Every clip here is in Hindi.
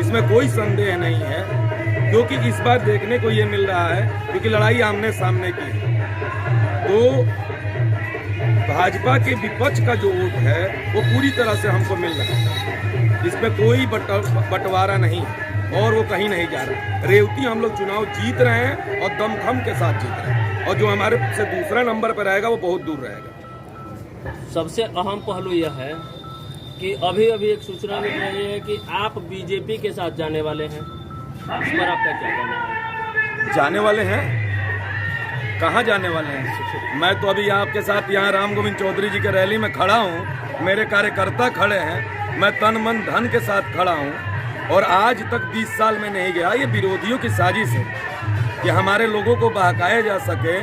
इसमें कोई संदेह नहीं है, क्योंकि इस बार देखने को ये मिल रहा है क्योंकि लड़ाई आमने सामने की है, तो भाजपा के विपक्ष का जो वोट है वो पूरी तरह से हमको मिल रहा है। इसमें कोई बंटवारा नहीं है और वो कहीं नहीं जा रहा। रेवती हम लोग चुनाव जीत रहे हैं और दमखम के साथ जीत रहे हैं, और जो हमारे से दूसरा नंबर पर रहेगा वो बहुत दूर रहेगा। सबसे अहम पहलू यह है कि अभी एक सूचना मिल रही है कि आप बीजेपी के साथ जाने वाले हैं, इस पर आपका क्या कहना है? जाने वाले हैं? कहाँ जाने वाले हैं? मैं तो अभी आपके साथ यहाँ राम गोविंद चौधरी जी के रैली में खड़ा हूँ, मेरे कार्यकर्ता खड़े हैं, मैं तन मन धन के साथ खड़ा हूँ, और आज तक 20 साल में नहीं गया। ये विरोधियों की साजिश है कि हमारे लोगों को बहकाया जा सके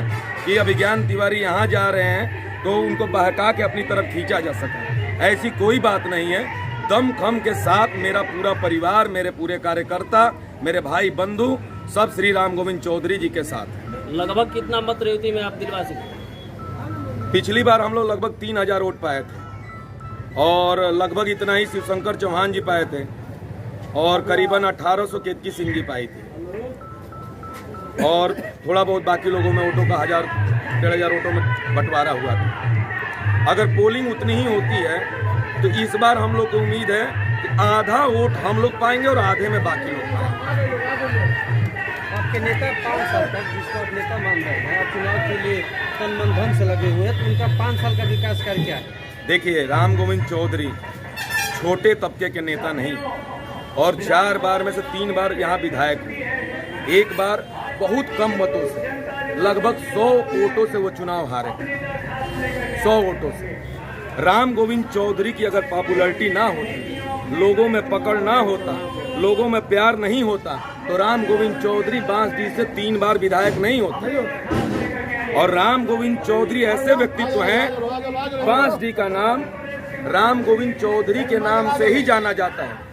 कि अभिज्ञान तिवारी यहाँ जा रहे हैं तो उनको बहका के अपनी तरफ खींचा जा सके। ऐसी कोई बात नहीं है। दमखम के साथ मेरा पूरा परिवार, मेरे पूरे कार्यकर्ता, मेरे भाई बंधु सब श्री राम गोविंद चौधरी जी के साथ। लगभग कितना मत रेवती में आप दिलवा सकते? पिछली बार हम लोग लगभग 3000 वोट पाए थे, और लगभग इतना ही शिवशंकर चौहान जी पाए थे, और करीबन 1800 केतकी सिंह जी पाई थी, और थोड़ा बहुत बाकी लोगों में वोटों का 1000-1500 वोटों में बंटवारा हुआ था। अगर पोलिंग उतनी ही होती है तो इस बार हम लोग को उम्मीद है कि आधा वोट हम लोग पाएंगे और आधे में बाकी लोग पाएंगे। आपके नेता 5 साल तक, जिसको आप नेता मान रहे हैं, आप चुनाव के लिए तन मन धन से लगे हुए हैं, तो उनका 5 साल का विकास कार्य क्या है? देखिए, राम गोविंद चौधरी छोटे तबके के नेता नहीं, और 4 बार में से 3 बार यहाँ विधायक हुए। एक बार बहुत कम मतों से, लगभग 100 वोटों से वो चुनाव हारे, 100 वोटों से। राम गोविंद चौधरी की अगर पॉपुलैरिटी ना होती, लोगों में पकड़ ना होता, लोगों में प्यार नहीं होता, तो राम गोविंद चौधरी बांसडीह से 3 बार विधायक नहीं होते। और राम गोविंद चौधरी ऐसे व्यक्तित्व हैं, बांसडीह का नाम राम गोविंद चौधरी के नाम से ही जाना जाता है।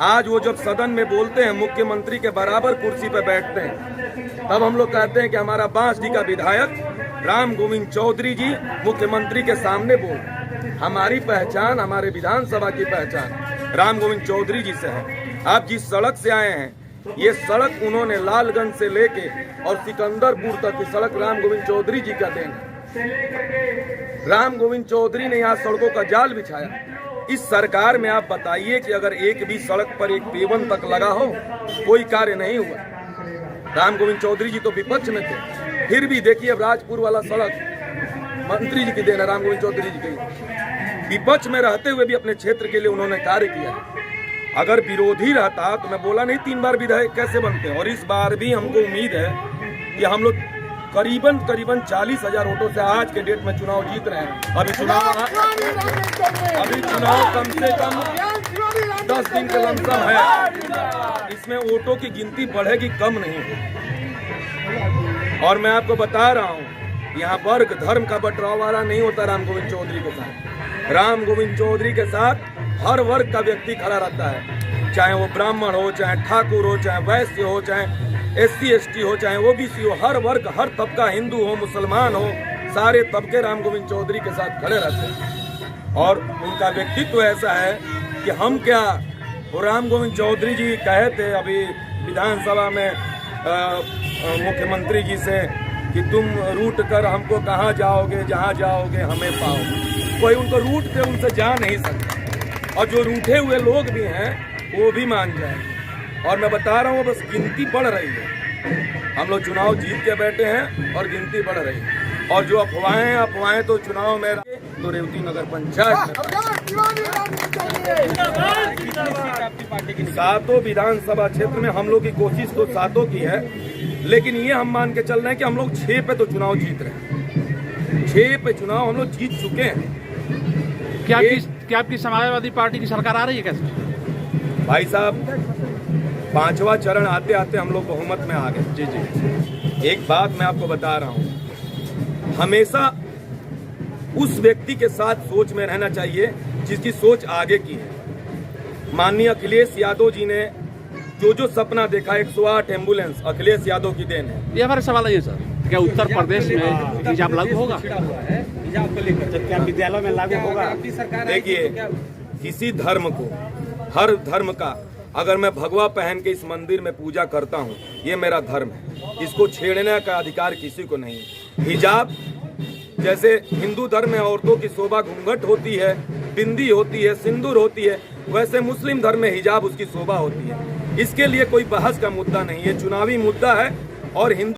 आज वो जब सदन में बोलते हैं, मुख्यमंत्री के बराबर कुर्सी पर बैठते हैं, तब हम लोग कहते हैं कि हमारा बांसडीह का विधायक राम गोविंद चौधरी जी मुख्यमंत्री के सामने बोल। हमारी पहचान, हमारे विधानसभा की पहचान राम गोविंद चौधरी जी से है। आप जिस सड़क से आए हैं, ये सड़क उन्होंने लालगंज से लेके और सिकंदरपुर तक की सड़क राम गोविंद चौधरी जी का देन है। राम गोविंद चौधरी ने यहाँ सड़कों का जाल बिछाया। इस सरकार में आप बताइए कि अगर एक भी सड़क पर एक पेवन तक लगा हो, कोई कार्य नहीं हुआ। राम गोविंद चौधरी जी तो विपक्ष में थे, फिर भी देखिए अब राजपुर वाला सड़क मंत्री जी की देन है, राम गोविंद चौधरी जी की। विपक्ष में रहते हुए भी अपने क्षेत्र के लिए उन्होंने कार्य किया। अगर विरोधी रहता तो मैं बोला नहीं 3 बार विधायक कैसे बनते। और इस बार भी हमको उम्मीद है कि हम लोग करीबन 40,000 वोटों से आज के डेट में चुनाव जीत रहे हैं। अभी चुनाव कम से कम 10 दिन के लमसम है, इसमें वोटों की गिनती बढ़ेगी, कम नहीं होगी। और मैं आपको बता रहा हूँ, यहाँ वर्ग धर्म का बंटवारा नहीं होता राम गोविंद चौधरी के साथ। राम गोविंद चौधरी के साथ हर वर्ग का व्यक्ति खड़ा रहता है, चाहे वो ब्राह्मण हो, चाहे ठाकुर हो, चाहे वैश्य हो, चाहे SC ST हो, चाहे OBC हो, हर वर्ग, हर तबका, हिंदू हो, मुसलमान हो, सारे तबके राम गोविंद चौधरी के साथ खड़े रहते हैं। और उनका व्यक्तित्व ऐसा है कि हम क्या, वो राम गोविंद चौधरी जी कहे थे अभी विधानसभा में मुख्यमंत्री जी से कि तुम रूट कर हमको कहाँ जाओगे, जहाँ जाओगे हमें पाओ। कोई उनको रूट के उनसे जा नहीं सकता, और जो रूठे हुए लोग भी हैं वो भी मान जाएंगे। और मैं बता रहा हूँ, बस गिनती बढ़ रही है। हम लोग चुनाव जीत के बैठे हैं और गिनती बढ़ रही है। और जो अफवाहें तो चुनाव में तो रेवती नगर पंचायत में 7 विधानसभा क्षेत्र में हम लोग की कोशिश तो 7 की है, लेकिन ये हम मान के चल रहे हैं कि हम लोग 6 पे तो चुनाव जीत रहे हैं। 6 पे चुनाव हम लोग जीत चुके हैं। क्या आपकी समाजवादी पार्टी की सरकार आ रही है कैसे? भाई साहब, 5वां चरण आते आते हम लोग बहुमत में आ गए। जी जी। एक बात मैं आपको बता रहा हूं, हमेशा उस व्यक्ति के साथ सोच में रहना चाहिए जिसकी सोच आगे की है। माननीय अखिलेश यादव जी ने जो सपना देखा, 108 एम्बुलेंस अखिलेश यादव की देन है। ये हमारा सवाल है सर, क्या उत्तर प्रदेश में हिजाब लागू होगा? हिजाब को लेकर क्या विद्यालय में लागू होगा? आपकी सरकार देखिए, किसी धर्म को, हर धर्म का, अगर मैं भगवा पहन के इस मंदिर में पूजा करता हूँ, ये मेरा धर्म है, इसको छेड़ने का अधिकार किसी को नहीं। हिजाब जैसे हिंदू धर्म में औरतों की शोभा घूंघट होती है, बिंदी होती है, सिंदूर होती है, वैसे मुस्लिम धर्म में हिजाब उसकी शोभा होती है। इसके लिए कोई बहस का मुद्दा नहीं है, चुनावी मुद्दा है। और हिंदू